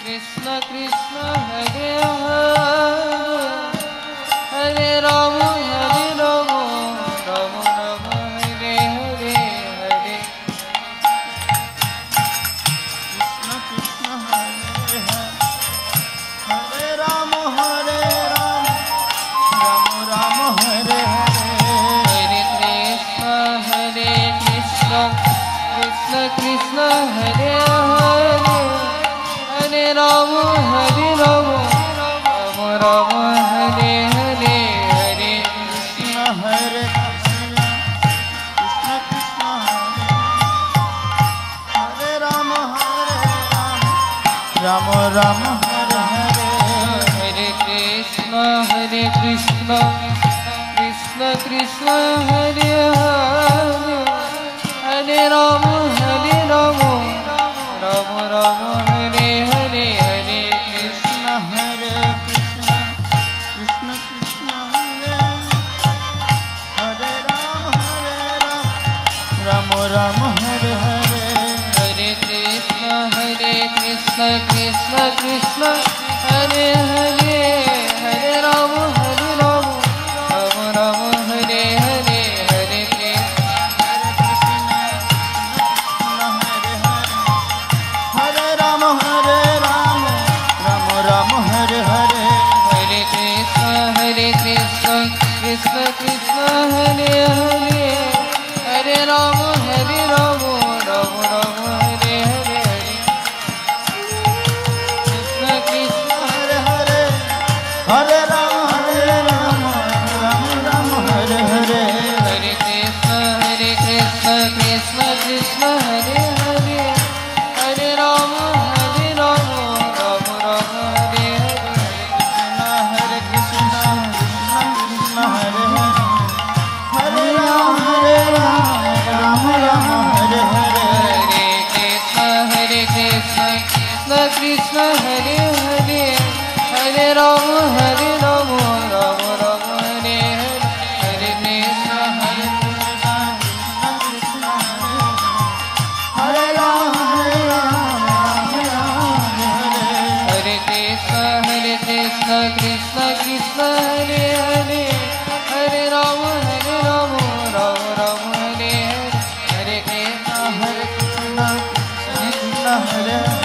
Krishna Krishna Hare Hare Hare Rama Hare Rama Rama Rama Hare Hare Hare Krishna Krishna Hare Hare Hare Rama Hare Rama Rama Rama Hare Hare Hare Krishna Krishna Krishna Hare Hare Hare Rama Hare Rama Rama Rama Hare Hare Hare Krishna Hare Krishna Krishna Krishna Hare Rama Hare Rama Rama Rama Hare Hare Hare Krishna Krishna Krishna Hare Hare Hare Rama Hare Rama Rama Rama Hare Hare Hare Krishna Hare Krishna Krishna Krishna Hare Rama Rama Rama Hare Hare Hare Krishna Krishna Krishna Hare Hare Hare Rama Hare Rama Rama Rama Hare Hare Hare Hare Rama Hare Rama Rama Rama Hare Hare Hare Krishna Krishna Krishna Hare Hare Hare Rama Hare Rama Rama Rama Hare Hare Krishna Krishna Hare Hare Hare Rama Hare Rama Rama Rama Hare Hare Hare Krishna Krishna Krishna Hare Hare Hare Rama Hare Rama Rama Rama Hare Hare Hare Krishna Krishna Hare Hare Hare Rama Hare Rama Rama Rama Hare Hare Hare Krishna Krishna Hare Hare Hare Rama Hare Rama Rama Rama Hare Hare Hare Krishna Hare Rama Hare Rama Hare Krishna Krishna Krishna Hare Hare Hare Rama Hare Rama Rama Rama Hare Hare Hare Krishna Hare Krishna Hare